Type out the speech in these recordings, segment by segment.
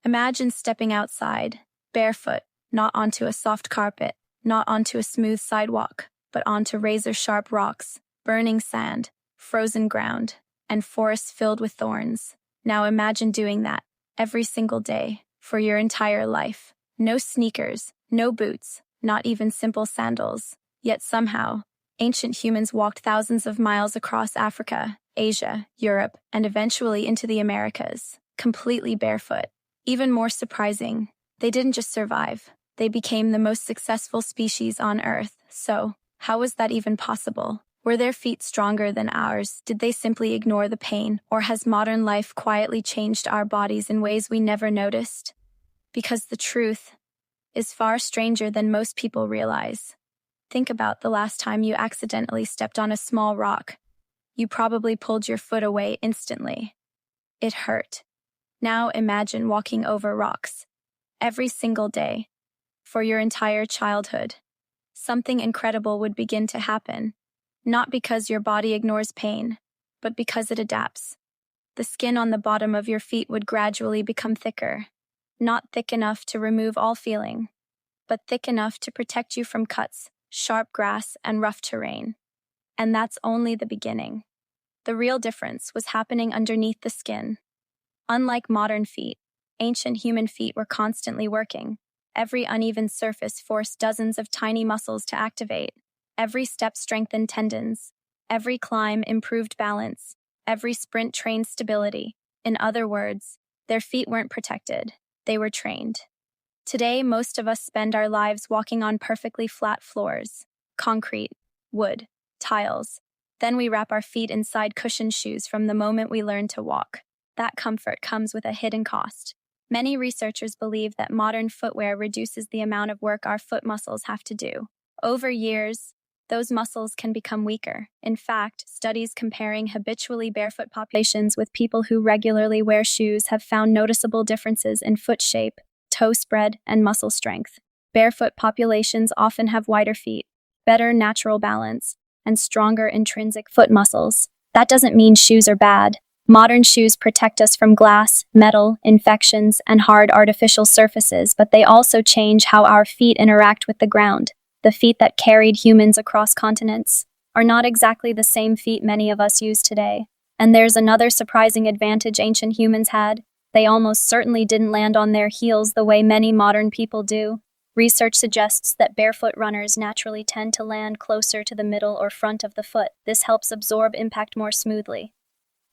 Imagine stepping outside, barefoot, not onto a soft carpet, not onto a smooth sidewalk, but onto razor-sharp rocks, burning sand, frozen ground, and forests filled with thorns. Now imagine doing that every single day for your entire life. No sneakers, no boots, not even simple sandals. Yet somehow, ancient humans walked thousands of miles across Africa, Asia, Europe, and eventually into the Americas, completely barefoot. Even more surprising, they didn't just survive. They became the most successful species on Earth. So, how was that even possible? Were their feet stronger than ours? Did they simply ignore the pain? Or has modern life quietly changed our bodies in ways we never noticed? Because the truth is far stranger than most people realize. Think about the last time you accidentally stepped on a small rock. You probably pulled your foot away instantly. It hurt. Now imagine walking over rocks every single day for your entire childhood. Something incredible would begin to happen, not because your body ignores pain, but because it adapts. The skin on the bottom of your feet would gradually become thicker, not thick enough to remove all feeling, but thick enough to protect you from cuts, sharp grass, and rough terrain. And that's only the beginning. The real difference was happening underneath the skin. Unlike modern feet, ancient human feet were constantly working. Every uneven surface forced dozens of tiny muscles to activate. Every step strengthened tendons. Every climb improved balance. Every sprint trained stability. In other words, their feet weren't protected. They were trained. Today, most of us spend our lives walking on perfectly flat floors, concrete, wood, tiles. Then we wrap our feet inside cushioned shoes from the moment we learn to walk. That comfort comes with a hidden cost. Many researchers believe that modern footwear reduces the amount of work our foot muscles have to do. Over years, those muscles can become weaker. In fact, studies comparing habitually barefoot populations with people who regularly wear shoes have found noticeable differences in foot shape, toe spread, and muscle strength. Barefoot populations often have wider feet, better natural balance, and stronger intrinsic foot muscles. That doesn't mean shoes are bad. Modern shoes protect us from glass, metal, infections, and hard artificial surfaces, but they also change how our feet interact with the ground. The feet that carried humans across continents are not exactly the same feet many of us use today. And there's another surprising advantage ancient humans had. They almost certainly didn't land on their heels the way many modern people do. Research suggests that barefoot runners naturally tend to land closer to the middle or front of the foot. This helps absorb impact more smoothly,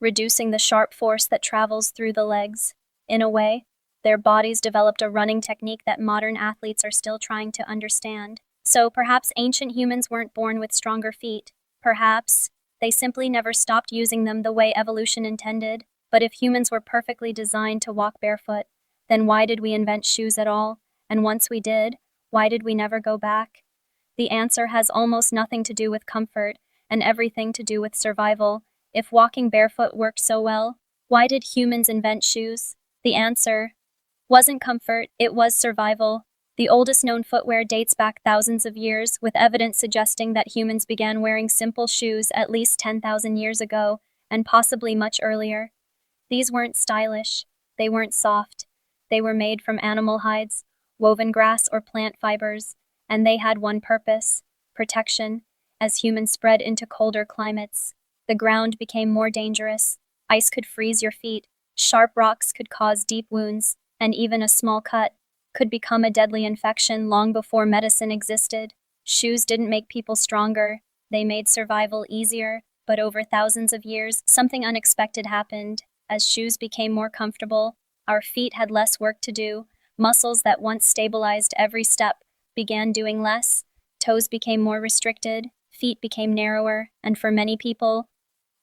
reducing the sharp force that travels through the legs. In a way, their bodies developed a running technique that modern athletes are still trying to understand. So perhaps ancient humans weren't born with stronger feet. Perhaps they simply never stopped using them the way evolution intended. But if humans were perfectly designed to walk barefoot, then why did we invent shoes at all? And once we did, why did we never go back? The answer has almost nothing to do with comfort and everything to do with survival. If walking barefoot worked so well, why did humans invent shoes? The answer wasn't comfort, it was survival. The oldest known footwear dates back thousands of years, with evidence suggesting that humans began wearing simple shoes at least 10,000 years ago, and possibly much earlier. These weren't stylish, they weren't soft, they were made from animal hides, woven grass or plant fibers, and they had one purpose: protection. As humans spread into colder climates, the ground became more dangerous. Ice could freeze your feet, sharp rocks could cause deep wounds, and even a small cut could become a deadly infection long before medicine existed. Shoes didn't make people stronger, they made survival easier, but over thousands of years, something unexpected happened. As shoes became more comfortable, our feet had less work to do. Muscles that once stabilized every step began doing less. Toes became more restricted, feet became narrower, and for many people,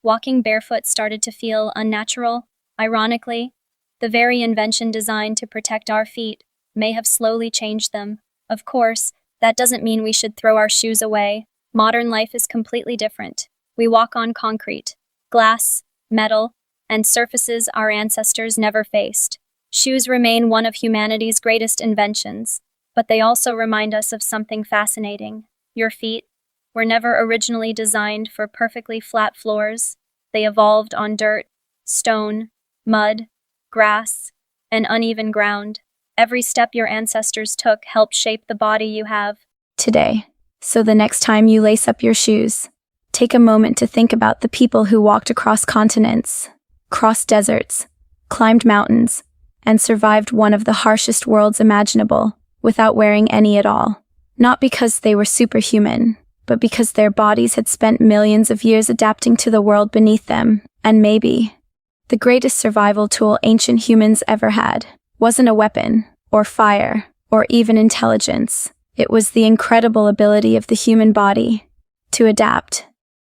walking barefoot started to feel unnatural. Ironically, the very invention designed to protect our feet may have slowly changed them. Of course, that doesn't mean we should throw our shoes away. Modern life is completely different. We walk on concrete, glass, metal, and surfaces our ancestors never faced. Shoes remain one of humanity's greatest inventions, but they also remind us of something fascinating. Your feet were never originally designed for perfectly flat floors. They evolved on dirt, stone, mud, grass, and uneven ground. Every step your ancestors took helped shape the body you have today. So the next time you lace up your shoes, take a moment to think about the people who walked across continents, crossed deserts, climbed mountains, and survived one of the harshest worlds imaginable without wearing any at all. Not because they were superhuman, but because their bodies had spent millions of years adapting to the world beneath them. And maybe the greatest survival tool ancient humans ever had wasn't a weapon, or fire, or even intelligence. It was the incredible ability of the human body to adapt,